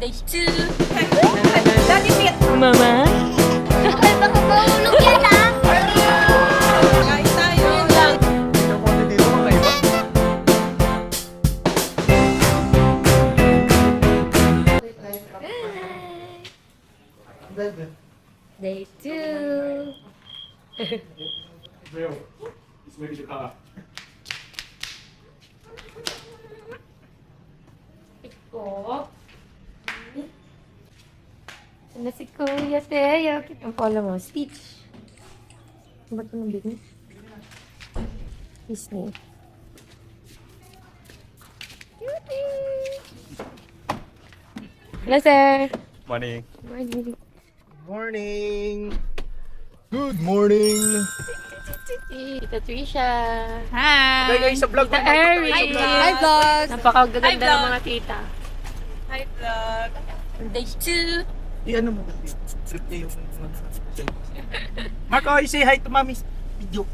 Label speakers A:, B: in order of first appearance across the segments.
A: Day 2.
B: Daddy fit.
A: Mama?
C: Ay, baka mahulog yan ah!
B: Kain tayo.
A: Yun lang.
D: Yung konti dito kakaiba.
A: Day 2.
D: Bro, it's maybe the car.
A: Iko. Ano si Kuya Teo? Ang pala mo, Stitch. Ba't mo nang bigyan? Disney. Cutie! Hello, sir.
D: Morning.
A: Morning.
D: Morning. Good morning.
A: Tita Trisha.
B: Hi.
D: Guys, sa vlog.
A: Tita Eric.
B: Hi, vlog.
A: Napakaganda
B: Hi,
A: ng
B: vlog.
A: mga tita.
B: Hi, vlog.
A: Day 2.
D: Ano mo? Marco, you say hi to mommy. Video.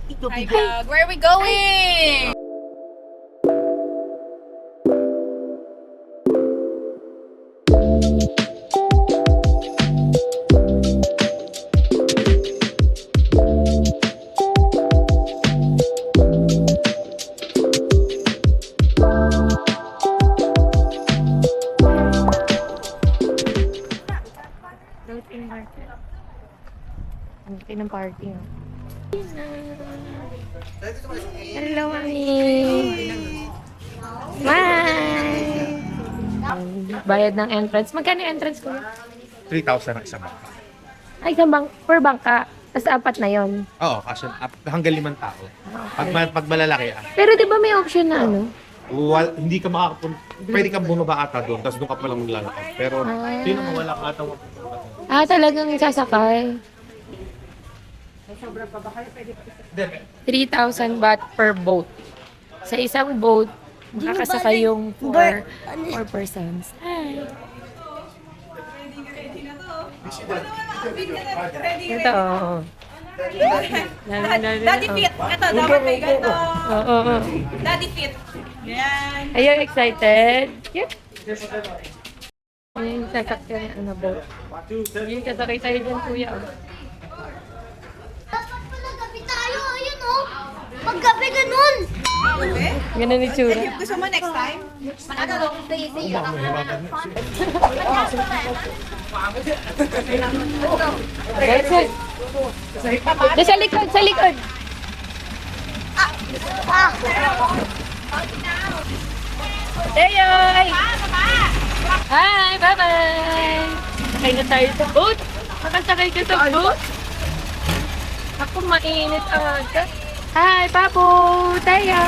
D: Video,
B: Hi,
D: video.
B: vlog. Where are we going?
A: Floating market. Ang laki ng parking. Oh. Hello, Mami! Bye! Bayad ng entrance. Magkano yung entrance ko?
D: 3,000 ang isang bangka.
A: Ay, isang per bangka. Tapos apat na yon.
D: Oo, kasi hanggang 5 tao. Pag malalaki
A: Pero di ba may option na ano?
D: hindi ka makakapunta. Pwede kang bumaba ata doon, tapos doon ka palang maglalakad. Pero yun ang wala ka ata
A: Talagang sasakay. 3,000 baht per boat. Sa isang boat, makakasakay yung 4 persons. Hi! Ito, oo.
B: Daddy fit. Ito, dapat may ganito.
A: Oo, oo.
B: Daddy fit. Yan.
A: Are you excited? Yep. Yung sasakyan na boat. Yung kasakay tayo dyan, kuya.
C: Dapat pala gabi tayo, ayun oh! Paggabi ganun!
A: Ganun yung tsura.
B: Gusto mo next time?
A: That's it. Doon sa likod, sa likod.
C: Ah!
A: Teyoy! Hi, bye-bye! Sakay na tayo sa boat. Makasakay ka sa boat. Ako, mainit ang aga. Hi, Papo! Teyo!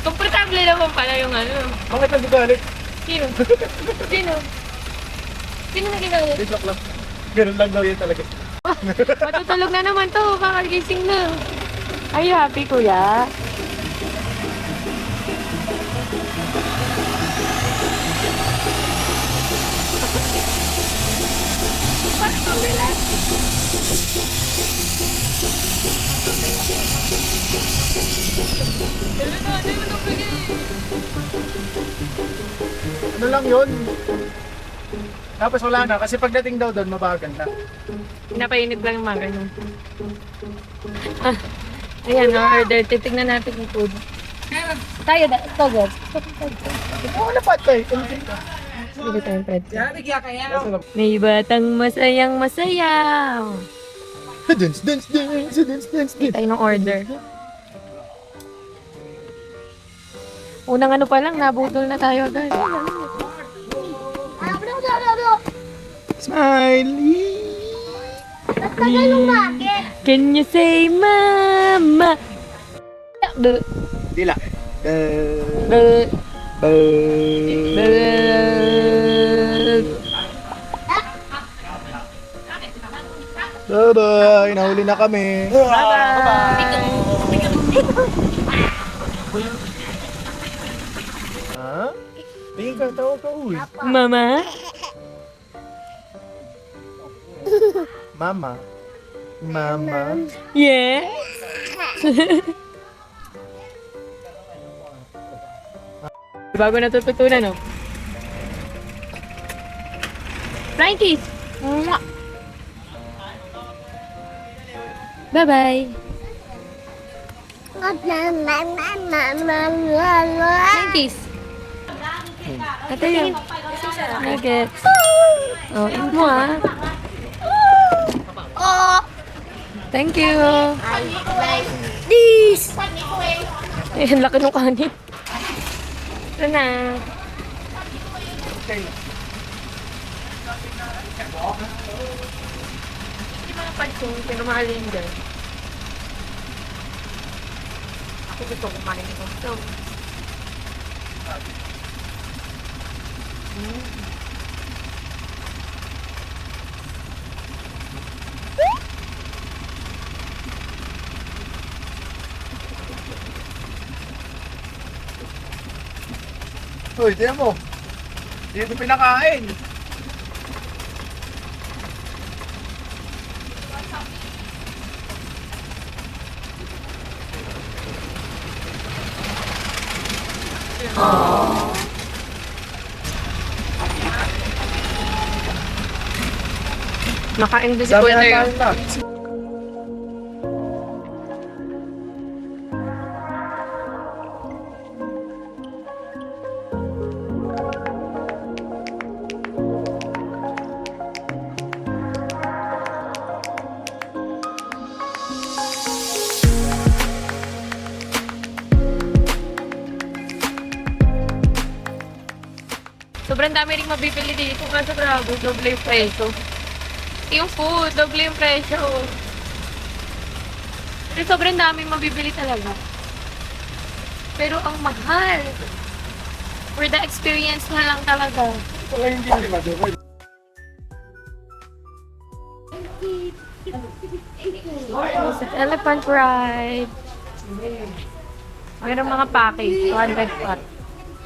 A: Komportable naman pala yung ano.
D: Bakit nagagalit?
A: Sino? Sino? Sino nagigalit?
D: Joke lang. Ganun lang daw yun talaga.
A: Matutulog na naman to. Kakagising na. Are you happy, kuya?
D: Ano lang yun? Tapos wala na, kasi pagdating daw doon, mabagal na.
A: Pinapainit lang yung mga ganyan. Ayan, order. Titignan natin yung food. Tayo, ito, guys.
D: Oo, napat tayo.
A: Bili tayong pretzel.
B: Bigyan kaya.
A: May batang masayang masayaw.
D: Dance, dance, dance, dance, dance, dance.
A: Tayo ng order. Unang ano pa lang, nabutol na tayo agad.
D: Smiley!
C: Tagal ng bakit?
A: Can you say mama? Bu-
D: Dila.
A: bu-
D: Bu- Bye-bye! Nahuli na kami. Ha? Tingin ka, tawag ka, uy.
A: Mama?
D: Mama. Mama.
A: Yes? Bago natututunan, no? Flying kiss! Mwah! Bye-bye! Flying kiss! Ate yun. Nuggets. Oh, eat mo ah.
C: Oh,
A: Thank you.
C: this.
A: Eh, ang laki ng kanin. Ito na. Hindi mga pansong, pero mahalin dyan. Ako gusto kumain ito. So,
D: Uy, tiyan mo. Dito pinakain.
A: nakain din si
D: Sabi
A: Kuya
D: na
A: Teo.
D: tayo na.
A: Sobrang dami rin mabibili dito kasi grabe, doble yung presyo. Yung food, doble yung presyo. Pero sobrang dami mabibili talaga. Pero ang mahal. For the experience na lang talaga.
D: Wala hindi si Maduro.
A: Elephant ride. Mayroong mga package, 200 baht.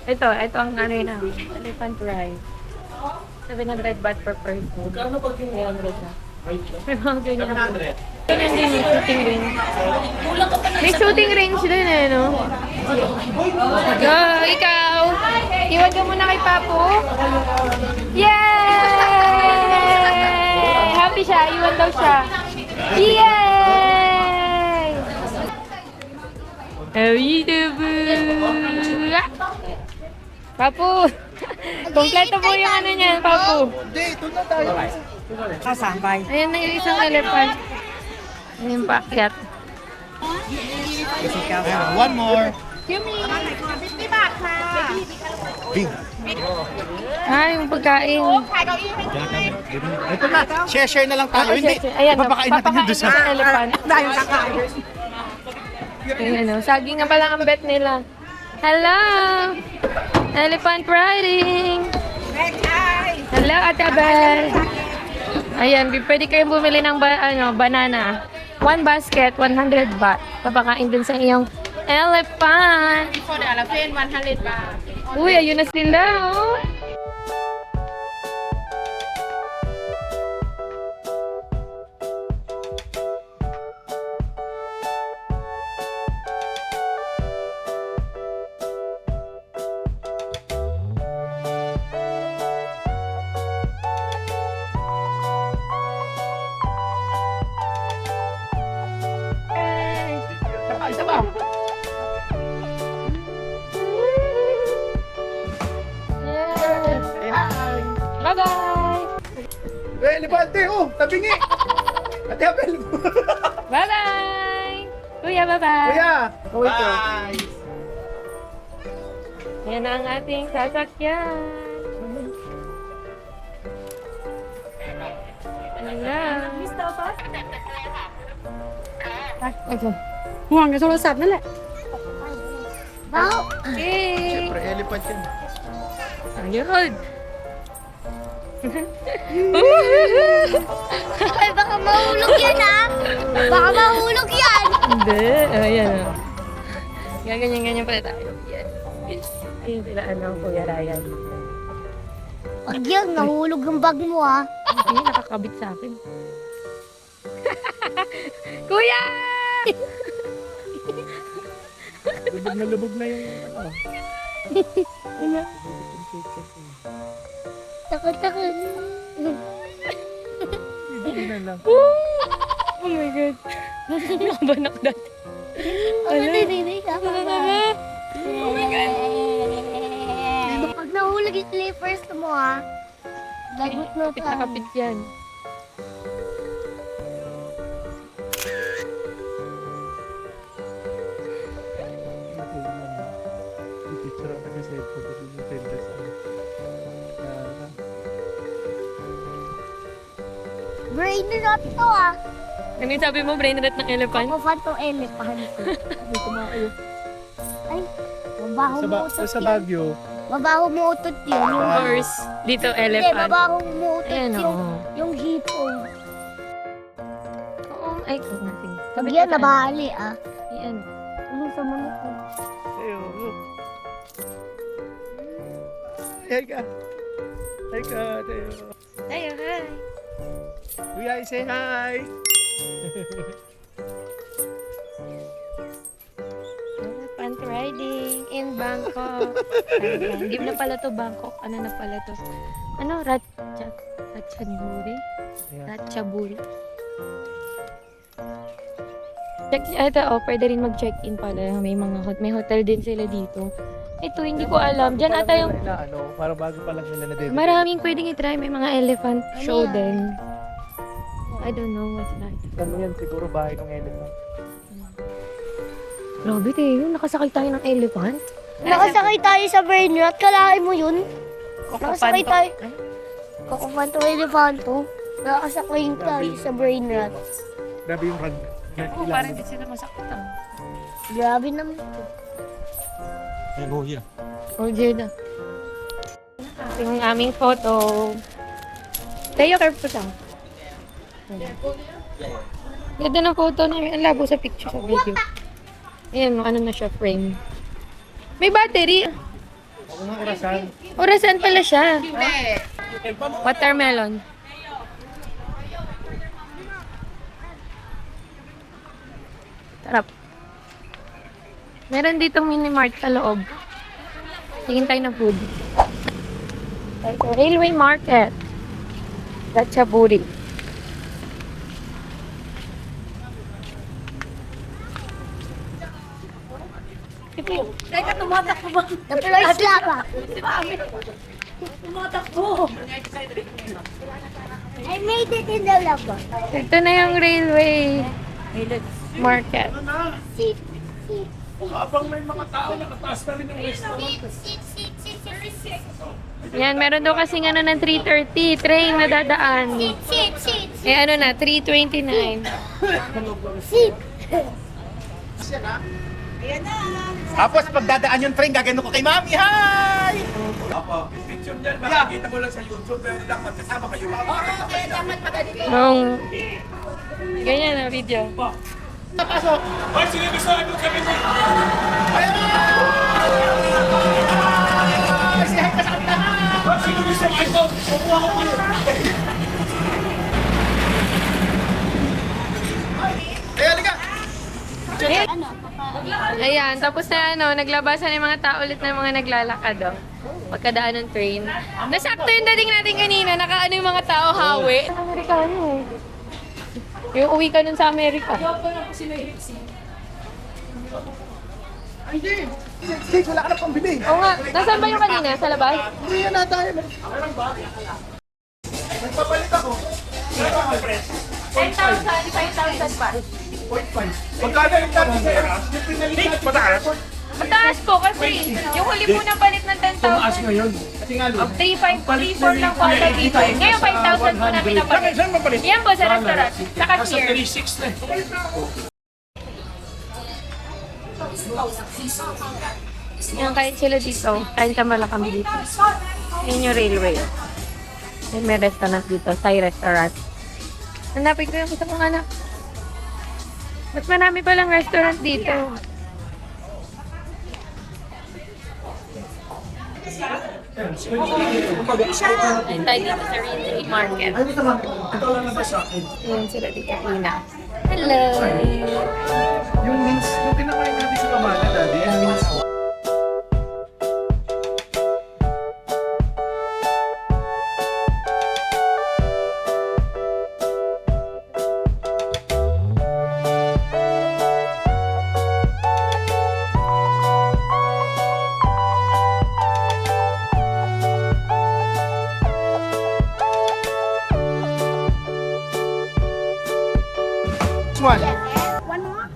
A: Ito ang ano yun namin. Elephant ride. 700 baht per person. Kano pag 300 na? May mga ganyan na po. Ganyan din yung shooting range. May shooting range din eh, no? Go, ikaw! Iwan ka muna kay Papo. Yay! Happy siya, iwan daw siya. Yay! Papo! Kompleto po yung ano niya, Papo.
D: Hindi, doon na tayo. Kasambay.
A: Ayan na yung isang elephant. Ayan pa, akyat.
D: One more.
A: Ah, yung pagkain.
D: Ito na. Share na lang tayo. Hindi.
A: Ayan,
D: Papakain natin yun doon sa...
A: sa elephant. Ayan, ano, saging nga pala ang bet nila. Hello! Elephant riding! Hello, Ate Abel! Ayan, pwede kayong bumili ng banana. One basket, 100 baht. Papakain dun sa iyong elephant.
B: For the elephant, 100 baht.
A: Uy, ayun na sila, oh.
D: Isa pa.
A: Bye-bye!
D: Eh, elefante, oh. Tabingi. Ate Abel.
A: Bye-bye! Kuya, bye-bye!
D: Kuya.
A: Bye! Ayan na ang ating sasakyan. Hello.
C: Huwag ka sulasap na lang. Wow.
A: Okay.
D: Siyempre, elephant yun.
A: Ayun.
C: Ay, baka mahulog yan ah. Baka mahulog yan.
A: Hindi. Ayan. Gaganyan-ganyan pala tayo. Yan. Ayun sila, Kuya Ryan.
C: Wag yan, nahulog yung bag mo ah.
A: Hindi, nakakabit sa akin. Kuya!
D: Lubog na yung ano.
C: Takot.
D: Hindi na lang.
A: Oh my God. Nakabanak dati.
C: Ano nininig ka? Oh my God. Pag nahulog yung slippers mo ha, lagot na
A: Kapit na kapit yan.
D: Picture ako sa cellphone kasi yung sender sa
C: Brain rot to ah.
A: Ano yung sabi mo, brain rot ng elephant?
C: Mufan to elephant.
D: Hindi kumayo.
C: Ay, mabaho mo utot
D: Sa
C: yun.
D: Baguio.
C: Mabaho mo utot yun. Yung
A: Horse. Dito,
C: Hindi,
A: elephant.
C: mabaho mo utot
A: Ayan,
C: yung,
A: oo.
C: yung hipon.
A: Oo, ay, nothing.
C: Pag yan, nabali ah.
A: Yan.
C: Ano sa manok ko?
D: Ayo. Hey ka. Hey ka.
A: Tayo, hi.
D: Kuya, say hi.
A: Elephant riding in Bangkok. Hindi na pala to Bangkok. Ano na pala to? Ano? Ratchaburi? Ratchaburi. Ito, oh, pwede rin mag-check-in pala. May hotel din sila dito. Ito, hindi ko alam. Diyan ata yung
D: Ano, para bago pa lang nila na debut.
A: maraming pwedeng i-try. May mga elephant
C: Ano
A: show
C: yan?
A: din. I don't know what's that.
D: Ano yan, siguro bahay ng elephant.
A: Grabe, Teo. Nakasakay tayo ng elephant.
C: Nakasakay tayo sa brain rot. Kalahin mo yun? Nakasakay tayo. Kukupanto elefanto. Nakasakay tayo sa brain rot.
D: Grabe yung rag.
A: Oo, parang di sila masaktan.
C: Grabe naman ito.
D: Oh, yeah.
A: Oh, Jeda. Ito yung aming photo. Tayo, curve po siya. Ganda ng photo namin. Ang labo sa picture sa video. Ayan, ano na siya, frame. May battery.
D: Ako ng orasan.
A: Orasan pala siya. Watermelon. Sarap. Meron ditong mini-mart sa loob. Tingin tayo ng food. Ito, Railway Market. Ratchaburi.
C: Napaloy slapa. I made it in the lava.
A: Ito na yung Railway Market.
C: Sit.
D: Habang may mga tao, nakataas na rin yung restaurant.
A: Yan, meron daw kasing ano ng 3:30 train na dadaan.
C: Sit.
A: Eh ano na, 3:29.
C: Sit.
E: Tapos pagdadaan yung train, gagano ko kay Mami. Hi! Opo, picture dyan. Makikita mo lang sa YouTube, pero lang magkasama kayo. Okay, dapat madali.
A: Yung ganyan na video.
E: Pasok! Hoy, sino gusto ito kami mo? Ayun! Siya ka sa kanila! Hoy, sino gusto ito? Kukuha ko kayo. Ayun, liga!
A: Ayan, tapos na ano, naglabasan yung mga tao ulit ng mga naglalakad oh. Pagkadaan ng train. Nasakto yung dating natin kanina, nakaano yung mga tao hawi. Amerikano eh. Yung uwi ka nun sa Amerika.
E: Hindi! Jake, wala ka na pambili.
A: Oo nga, nasaan ba yung kanina? Sa labas?
E: Hindi yan na tayo. Nagpapalit ako.
A: 10,000, 5,000 pa.
E: 0.5. Magkano yung dati sa yung pinalitan? Mataas?
A: Mataas po kasi yung huli po na palit ng 10,000.
E: ngayon. Kasi nga,
A: 3,500, 3,400 lang po sa 3,500. Ngayon 5,000 po na pinapalit.
E: saan mapalit?
A: Yan po sa restaurant. Sa cashier.
E: 36 na
A: Yan, kain sila dito. Kain tamala kami dito. Yan yung railway. Yan, may restaurant dito. Thai restaurant. Hanapin ko yung gusto kong anak. Mas marami palang restaurant dito. Ayun tayo dito sa Railway Market. Yan sila dito. Ina. Hello!
D: Yung mince, yung kinakain natin sa Kamala, daddy. Yung mince. Which one?
C: One more?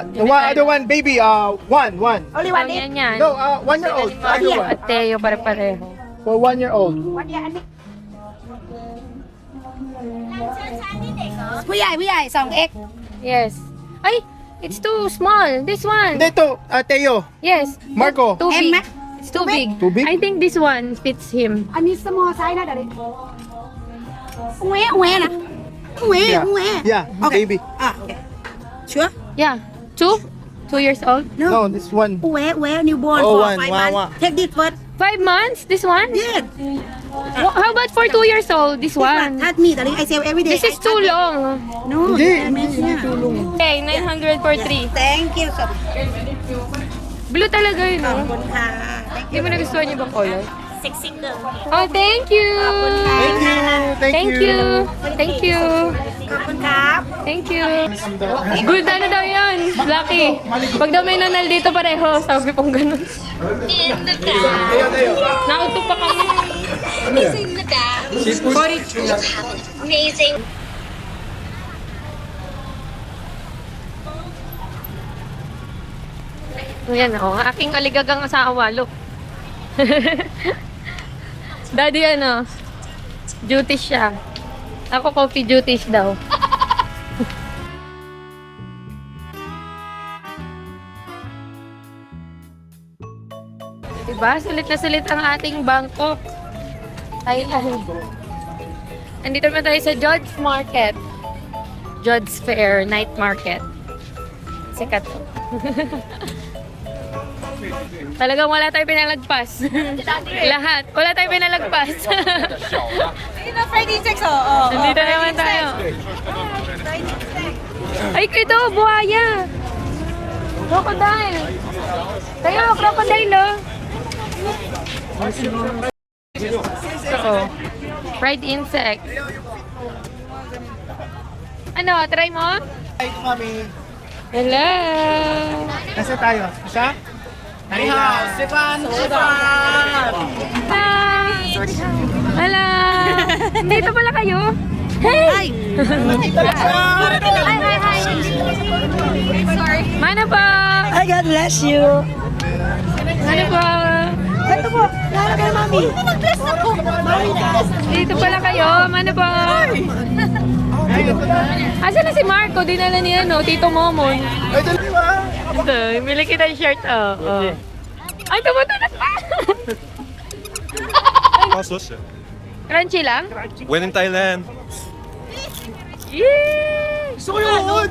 D: The other one, baby. One.
C: Only
A: Oh,
C: one
A: yan yan.
D: No, 1 year old. Other one.
A: At Teo, pare-pareho.
D: For 1 year old.
C: วันเดียวอันนี้ผู้ใหญ่2x
A: Yes. Ay, it's too small. This one.
D: Hindi ito, Teo.
A: Yes.
D: Marco.
A: Too
C: M,
A: big.
C: eh?
A: It's too big.
D: Too big?
A: I think this one fits him.
C: อันนี้ small size นะเดี๋ยวดิแหวะนะแหวะ
D: Yeah, baby.
C: อ่ะโอเคชัวร์
A: Yeah. 2 years old.
D: No, this one.
C: แหวะ newborn
D: Oh,
C: for
D: one,
C: 5
D: wow,
C: months
D: wow.
C: take this first
A: 5 months? This one?
C: yes
A: How about for 2 years old? This one.
C: touch me darling I sell every day
A: This is too long.
C: no
D: Hindi,
C: damage
D: hindi
C: niya.
D: tulong.
A: Okay, 900 for 3.
C: thank you so much
A: Blue talaga yun,
C: ขอบ
A: no?
C: คุณค่ะ
A: Hindi mo nagustuhan yung ibang color?
C: sexy girl
A: Oh, thank you!
D: Thank you.
A: Thank you! Thank you!
C: ขอบคุณครับ
A: Thank you! Good ano daw yun? Lucky! Pag daw may nanal dito pareho, sabi pong ganun. Nauto pa kami.
C: amazing
A: Yan o, aking aligagang asawa, look. Daddy ano, duties siya. Ako coffee duties daw. Diba? Sulit na sulit ang ating Bangkok. Thailand. Andito naman tayo sa George Market. George Fair Night Market. Sikat to. Talagang wala tayong pinalagpas. Lahat. Wala tayong pinalagpas. Nandito naman tayo. Ay, ito, buhaya. Crocodile. Tayo, crocodile, oh. Ito, fried insect. Ano, try mo?
D: Hi, mami.
A: Hello.
D: Nasa tayo? Isa? Ni hao, Sipan.
A: Hello. Dito pala kayo? Hey! Mana po?
C: Hi God bless you
A: Mana po?
C: ito po lalo kayo mami nag-bless ako mami
A: Dito pala kayo? Mana po? Asan na si Marco? Dinala niya, no? Tito Momon.
D: Ay, dalawa.
A: Ito, bili kita ng shirt, oh. Ay, tumutunog pa!
F: Sauce.
A: Crunchy lang?
F: When in Thailand.
A: Yee!
D: Gusto ko yun!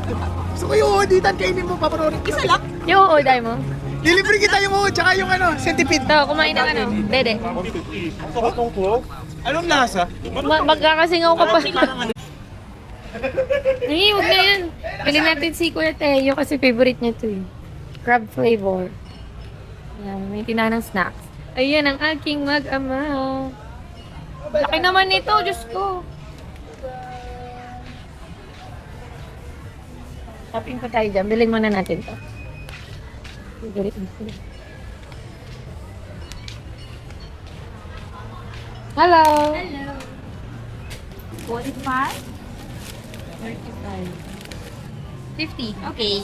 D: Gusto ko yun! Ditan, kainin mo, paparorin. Isa lang.
A: Yung uoday mo?
D: Delivery kita yung tsaka yung centipede.
A: Ito, kumain ng ano? Dede.
F: Anong lasa?
A: Magkakasingaw ka pa. Ay, huwag na yan. Pili natin si Kuya Teo kasi favorite niya ito eh. Crab flavor. Yan, may tinanang snacks. Ayan ang aking mag-ama. Laki naman nito, Diyos ko. Shopping pa tayo dyan. Bilhin muna natin to. Favorite mo sila. Hello!
C: Hello 45 50 okay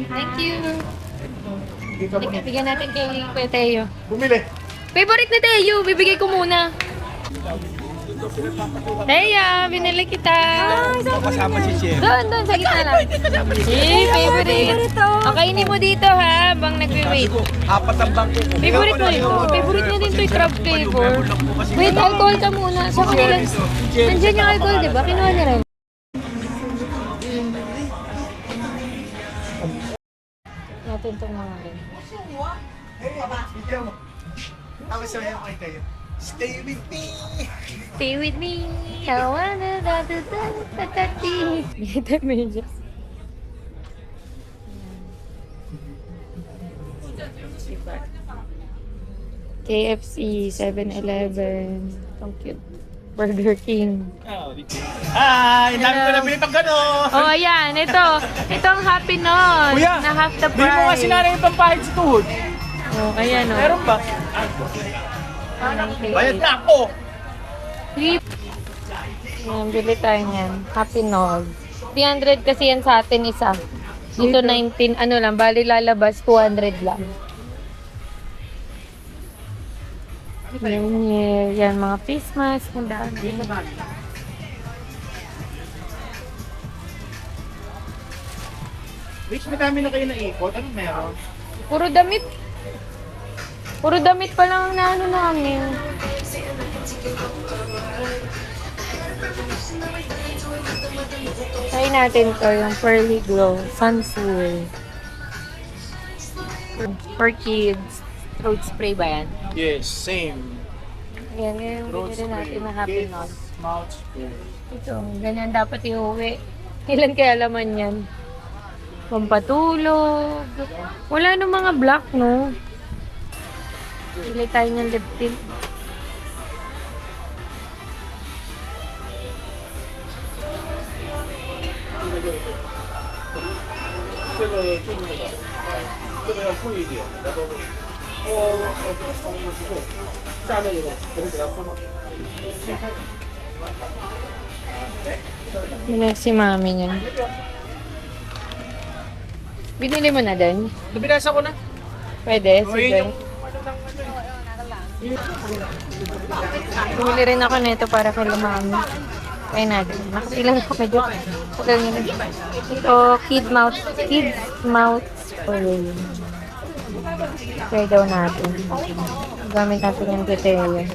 A: Thank you! Bigyan natin kay Kuya Teo.
D: Bumili.
A: Favorite ni Teo, bibigay ko muna. Teo, binili kita.
F: Kasama si Chef.
A: Doon, sa gitna lang. Favorite. Okay, hindi mo dito ha, habang nagwe-wait.
F: Apat ang bangko ko.
A: Favorite mo ito. Favorite niya din ito yung crab flavor. Wait, alcohol ka muna. Sa kanila. Nandiyan yung alcohol, di ba? Kinuha niya rin. Natin itong mga rin.
D: Tapos sabi yung kay Tayo, stay with me!
A: Stay with me. I wanna da-da-da-da-da-di. Kita medyas. KFC, 7-Eleven. Ang cute. Burger King.
D: Hi! Dami ko nabili pag gano'n!
A: Oh, ayan. Ito ang Happy Nun.
D: Kuya,
A: Na half the
D: Bili mo nga
A: price.
D: sinanay yung pampahid sa tuhod.
A: Oh, ayan o.
E: Meron ba?
A: Okay.
E: Bayad na ako!
A: Trip. Yan, bili tayo niyan. Happy Nog. 300 kasi yan sa atin isa. Dito 19, ano lang, bali lalabas 200 lang. Yan, mga face mask, ang dami.
D: Rich, madami na kayo naikot. Anong meron?
A: Puro damit. Puro damit pa lang ang naano namin. Try natin to, yung Pearly Glow, Sunfull. For kids. Throat spray ba yan?
D: Yes, same.
A: Yan, yung binili natin na Happy Nog.
D: Mouth spray.
A: Ito, ganyan dapat iuwi. Ilan kaya laman yan? Pampatulog. Wala nang mga black, no? Bili tayo ng lip tint. Yun si mami niya. Binili mo na din?
D: Nabinasa ko na.
A: Pwede, sige. Bumili rin ako nito para kay mami. Kaya natin. Nakasilang ako medyo. Ito, kids mouth spray. Try daw natin. Gamit natin yung criteria.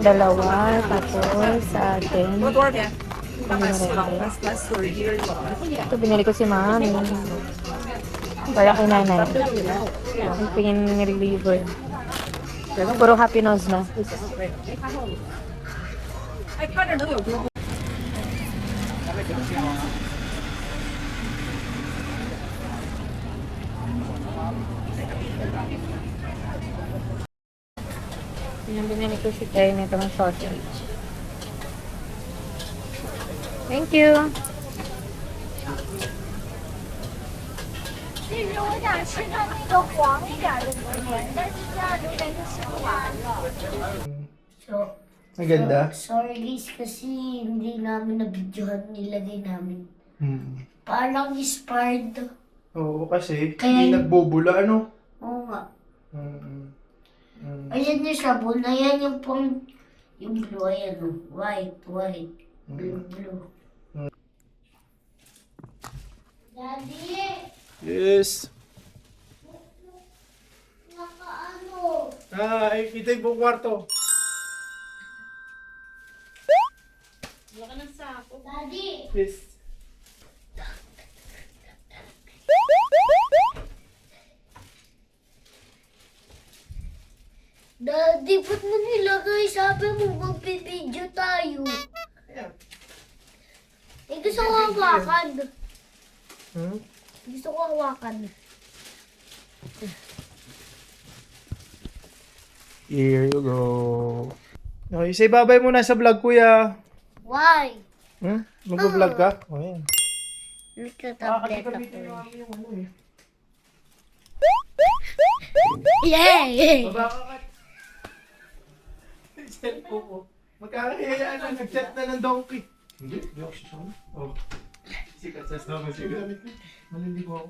A: Dalawa, tapos sa atin. Ito binili ko si mami. Para kay nanay. Ang pingin reliever. Puro Happy Nose na. Yung binili ko si Tay nito ng sausage. Thank you.
C: 其实我想吃它那个黄一点的榴莲，但是这样榴莲就吃不完了。So,
D: Maganda.
C: sorry guys kasi hindi namin na-videohan nilagay namin.
D: Hmm.
C: Parang expired.
D: Oo, kasi
C: Kaya-
D: hindi nagbubula, ano?
C: Oo nga.
D: Mm. Mm.
C: Ayan yung sabon. Ayan yung pang... Yung blue. Ayan o. White. Blue. Daddy!
D: Yes.
C: Nakaano?
D: Ay, kita yung buong kwarto.
C: Daddy!
D: Yes.
C: Daddy, ba't mo nilagay? Sabi mo, magpipidyo tayo.
D: Ayan.
C: Eh, gusto ko hawakan.
D: Hmm?
C: Gusto ko hawakan.
D: Here you go. Okay, say bye-bye muna sa vlog, kuya.
C: Why?
D: Hmm? Mag-vlog ka? O, yan.
C: Nagka-tablet ako.
D: Yung ano eh.
C: Yay!
D: Baba ka ka. Cellphone ko. Magkakahiyayaan na. Nag-chat na ng donkey. Hindi ako siya. Oh. Sikat sa stomach. Maliligo ako.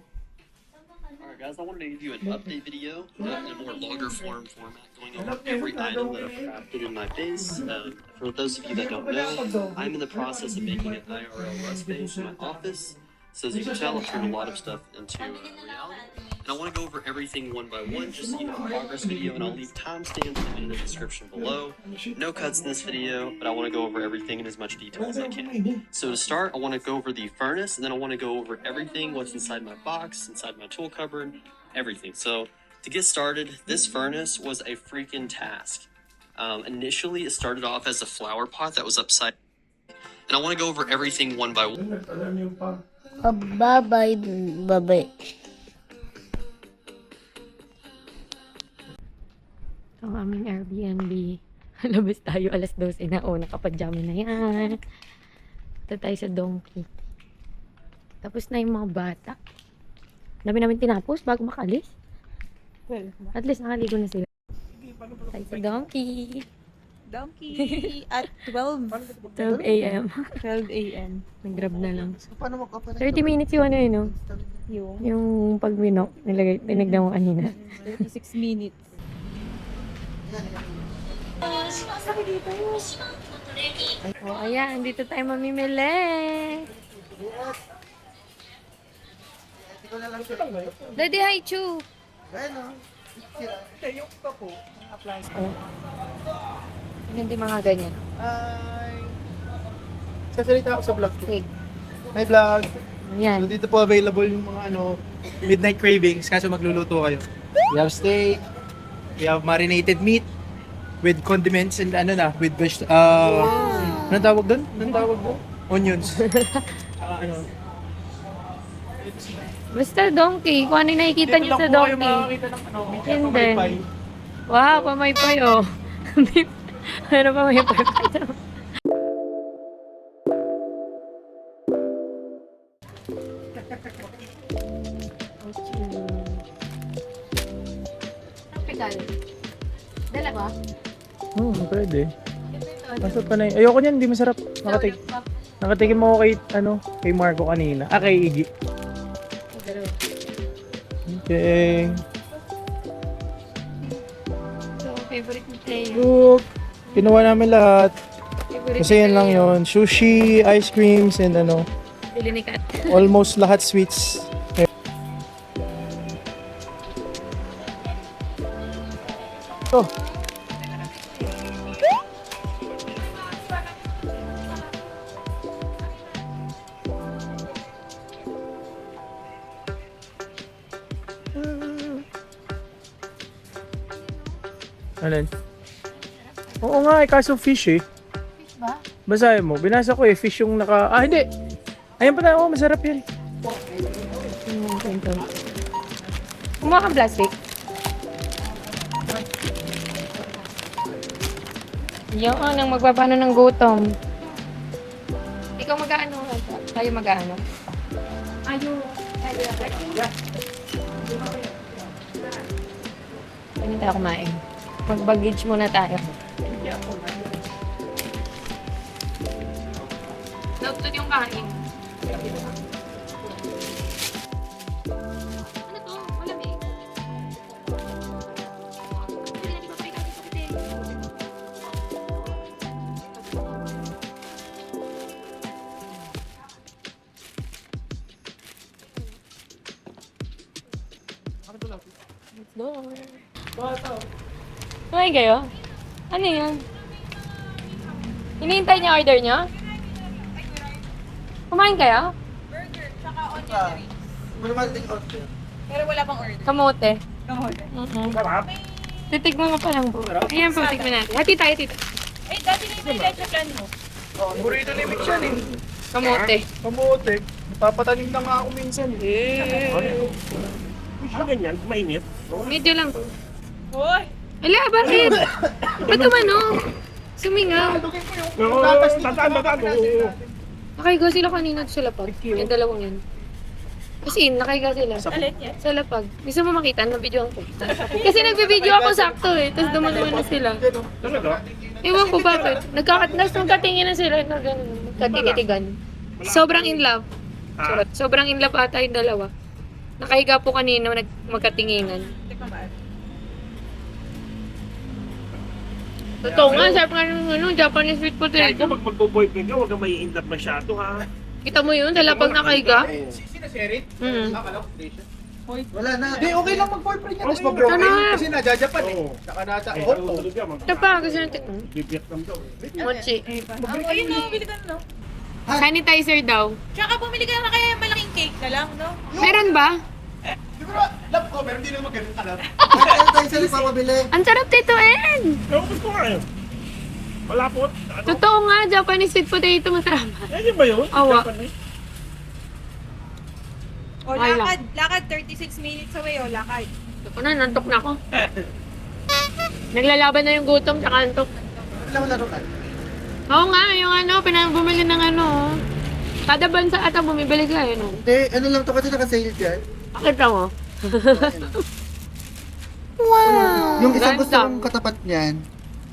G: Alright guys, I wanted to give you an update video in a more longer form format, going over every item that I've crafted in my base. For those of you that don't know, I'm in the process of making an IRL Rust base in my office. So as you can tell, I've turned a lot of stuff into reality. And I want to go over everything one by one, just so you have a progress video, and I'll leave timestamps in the description below. No cuts in this video, but I want to go over everything in as much detail as I can. So to start, I want to go over the furnace, and then I want to go over everything, what's inside my box, inside my tool cupboard, everything. So to get started, this furnace was a freaking task. Initially, it started off as a flower pot that was upside, and I want to go over everything one by one.
D: Alam niyo pa.
C: Bye-bye.
A: Ang aming Airbnb. Labas tayo, alas 12 na. O, nakapajama na yan. Punta tayo sa Donkey. Tapos na yung mga bata. Dami namin tinapos bago makalis. At least nakaligo na sila. Ay, si Donkey.
B: Donkey at 12
A: 12 a.m.
B: 12 a.m.
A: Nag-grab na lang.
D: Paano mag-operate?
A: 30 minutes yung ano yun, no?
B: Yung
A: Yung pag-winok, tinignan mo kanina.
B: 36 minutes.
A: Oh, ayan, dito tayo mamimili. Daddy, hi, Chu.
D: Ano?
A: Oh. Hindi mga ganyan.
D: Hi! Sasalita ako sa vlog ko.
A: Okay.
D: Hi vlog!
A: Ayan.
D: So dito po available yung mga midnight cravings kaso magluluto kayo. We have steak, we have marinated meat with condiments and with anong tawag doon? Onions.
A: Basta donkey. Kung ano yung nakikita niyo sa donkey.
D: makakita ng
A: Yun din. Wow, pamaypay oh. Ano pamaypay? Tropical. Dala ba?
D: Oo, pwede. Masarap pa na yun. Ayoko niyan, hindi masarap. Nakatikim mo ako kay Marco kanina. Kay Iggy. Okay.
A: So, favorite ni Tayo.
D: Look, kinuha namin lahat.
A: Favorite
D: Kasi yan lang yun. Sushi, ice creams, and
A: Bili ni Kat.
D: almost lahat sweets. Oh. Alin? Oo nga, kaso fish eh.
A: Fish ba?
D: Basahin mo. Binasa ko fish yung hindi. Ayan pa na, masarap yan.
A: Kumuha kang plastic. Yung nang magpapano ng gutom. Ikaw mag-aano? Tayo mag-aano? Hindi tayo kumain. Mag-baggage muna tayo. Nautod yung kain. Ano to? Malamig. Let's go. Kumain kayo? Ano yan? Hinihintay niya order niyo? Kumain kayo?
B: Pero wala pang order.
A: Kamote.
B: Kamote.
A: Titignan mo pa lang po. Ayan po, tignan natin. Hati tayo, tita.
B: Eh, dati na yung leche plan mo.
D: Burrito ni Mix yan eh.
A: Kamote.
D: Kamote. Napapatanim na nga ako minsan
A: Medyo lang.
B: Hoy!
A: Ala, bakit? Ba't umano? Sumingaw. Nakaiga sila kanina sa lapag. Yung dalawang yan. Kasi nakaiga sila.
B: Alin yan?
A: Sa lapag. Gusto mo makita? Nabidyoan ko. Kasi nagbibideo ako sakto eh. Tapos dumaluan na sila. Ewan ko bakit. Nagkatingin na sila na gano'n. Nagkatititigan. Sobrang in love. Charot. Sobrang in love ata yung dalawa. Nakahiga po kanina magkatinginan. Totoo nga, sarap nga ng Japanese sweet potato.
F: Pag magbo-boyfriend ka, huwag kang maiindak masyado ha.
A: Kita mo yun, sa lapag nakahiga?
D: Sino si Erin?
A: Mm.
D: Wala na. Hindi, okay lang mag-boyfriend niya. Tapos mag-broken.
A: Sana.
D: Kasi na-Japan eh. Saka nasa Otto.
A: Ito pa, gusto natin.
F: Vietnam daw.
A: Mochi.
B: Ayun na, bili ka na, no?
A: Sanitizer daw.
B: Tsaka bumili ka na kaya yung malaking cake na lang, no?
A: Meron ba?
D: Siguro, love ko, pero hindi naman ganun kalab.
A: Ang sarap dito, En!
F: Ewan gusto nga yun. Malapot.
A: Totoo nga, Japanese sweet potato masarap.
F: Yan ba yun?
A: Awa.
F: Japanese?
B: O, lakad 36 minutes away, o, lakad.
A: Ako na, nantok na ako. Naglalaban na yung gutom, tsaka antok.
D: Laro ka.
A: Oo nga, yung bumili ng kada bansa ata bumibili ka,
D: Hindi, lang to kasi naka-sale dyan.
A: Pakita mo.
H: Yung isang gusto
A: Ganda.
H: kong katapat niyan,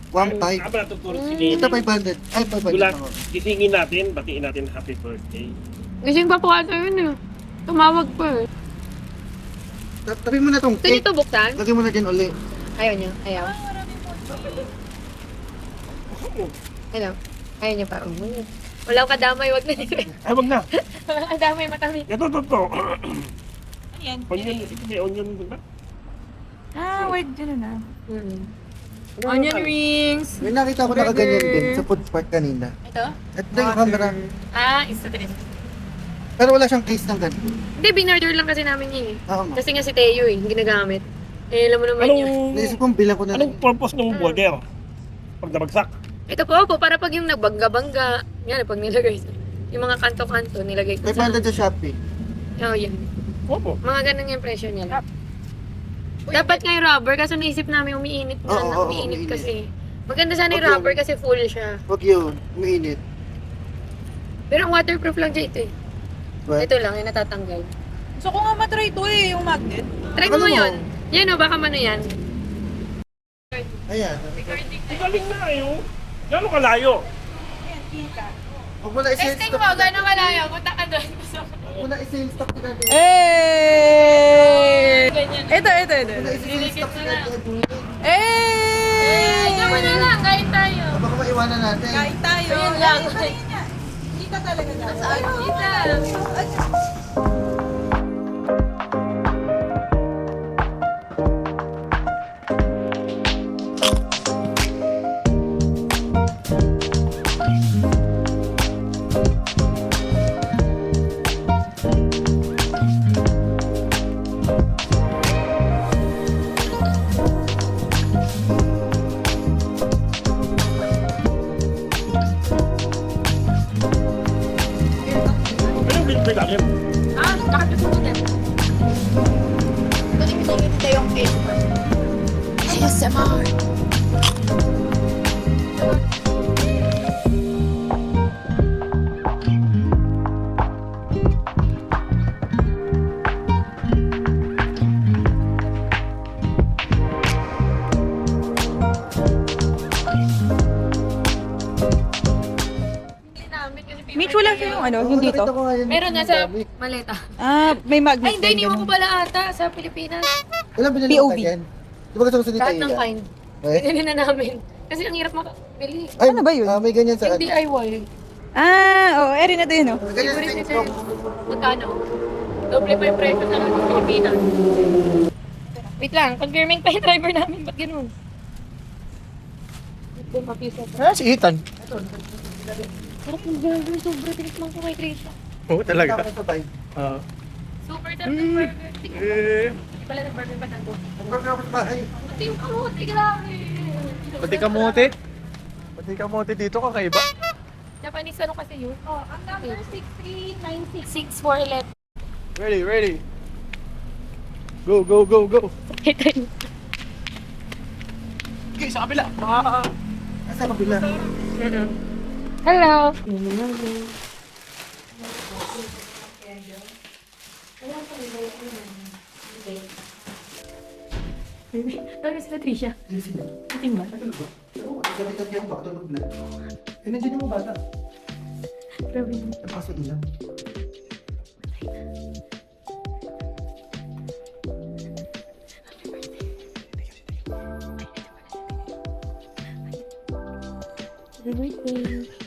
H: 1.5.
F: Aba natuturo si Nene.
H: Ito 500. Ay, 500
F: Gulat,
H: ako.
F: gisingin natin, batiin natin happy birthday.
A: Gising pa po ata yun eh. Tumawag pa eh.
H: Tabi mo na tong
A: Pwede
H: cake.
A: ito buksan?
H: Lagay mo na din uli.
A: Ayaw niya. Ayaw. Ayaw. Ayaw niya pa. Wala akong kadamay. Wag na nila.
F: Ay, wag na.
A: Wala akong kadamay. Matamis.
F: Ito.
B: Ayan.
F: Onion, may onion ba?
B: Ah, wait, dyan na.
A: Mm.
B: Onion rings.
H: May nakita ko nakaganyan din sa food park kanina.
A: Ito?
H: At yung camera.
A: Isa din.
H: Pero wala siyang case ng ganito.
A: Hindi, binorder lang kasi namin yun eh.
H: Oo nga.
A: Kasi nga si Teo eh, ginagamit. Eh, alam mo naman yun.
H: Naisip kong bilang ko na lang.
F: Anong purpose ng border? Pag nabagsak.
A: Ito po, para pag yung nagbangga-bangga, yan, pag nilagay sa, yung mga kanto-kanto, nilagay ko sa,
H: 500 sa Shopee.
A: oh, yan.
F: Opo.
A: Mga ganun yung presyo niya. Dapat nga yung rubber, kasi naisip namin umiinit na,
H: Oo,
A: umiinit
H: umiinit.
A: kasi. Maganda sana yung
H: Okay.
A: rubber kasi full siya.
H: Huwag yun. Umiinit.
A: Pero ang waterproof lang dyan ito eh.
H: What?
A: Ito lang, yung natatanggal.
B: So kung nga matry ito eh, yung magnet.
A: Try mo
H: Ano mo?
A: yun. Yan o, baka mano yan.
H: Ayan.
F: Ang galing na yun. Gano'ng kalayo?
H: Huwag mo na i-sales stock.
A: gano'ng kalayo? Punta ka doon.
H: Huwag mo na i-sales stock ni Daddy.
B: Hey!
A: Ganyan.
B: Ito.
H: Huwag mo na i-sales stock ni Daddy.
B: Hey!
A: Diyan mo na lang, kain tayo.
H: Baka maiwanan natin.
B: Kain tayo.
A: Ayun lang.
B: Kita talaga na.
A: Kita.
F: Anong bilbil natin?
A: Bakit ito mo yan? Galing mo sa yung cake. ASMR.
B: Mitch, wala siya yung ano, yung dito.
H: Nakita ko nga yun.
A: Meron nga sa maleta.
B: Ah, may magnet.
A: Ay, hindi,
B: din,
A: iniwan ko
B: ganun.
A: pala ata sa Pilipinas.
H: Ilan binili mo
B: POV.
H: yan? Di ba gusto ni
A: Lahat
H: Taylor?
A: ng kind.
H: Eh?
A: Binili na namin. Kasi ang hirap makabili.
H: Ay,
B: Ano ba yun?
H: May ganyan sa
A: Yung DIY.
B: Ah, eri na to yun, oh.
H: Ganyan
A: Favorite
H: sa
A: ni
H: TikTok.
A: Sir. Magkano? Doble pa yung presyo sa Pilipinas. Wait lang, confirming pa yung driver namin. Ba't ganun? Ito, mapisa pa.
D: Ah, si Ethan.
A: Sarap yung burger. Sobrang tinikman ko kay Trisha.
D: Oo, talaga.
H: Tapos sabay.
A: Super sarap ng burger. Hindi pala ng burger pa tanto.
H: Ang pagkakapit bahay.
A: Pati yung kamote, grabe.
D: Pati kamote. Pati kamote dito, kakaiba.
A: Japanese ano kasi yun? Oh, ang number 6396. 6411.
D: Ready. Go. Okay, sa kabila.
H: Asa kabila?
A: Hello. Tawag sila Trisha. Ating ba?
H: Oo, gabi-gabi yan, baka tulog na. Eh, nandiyan yung mga bata.
A: Grabe.
H: Napasok nila.
A: Happy birthday.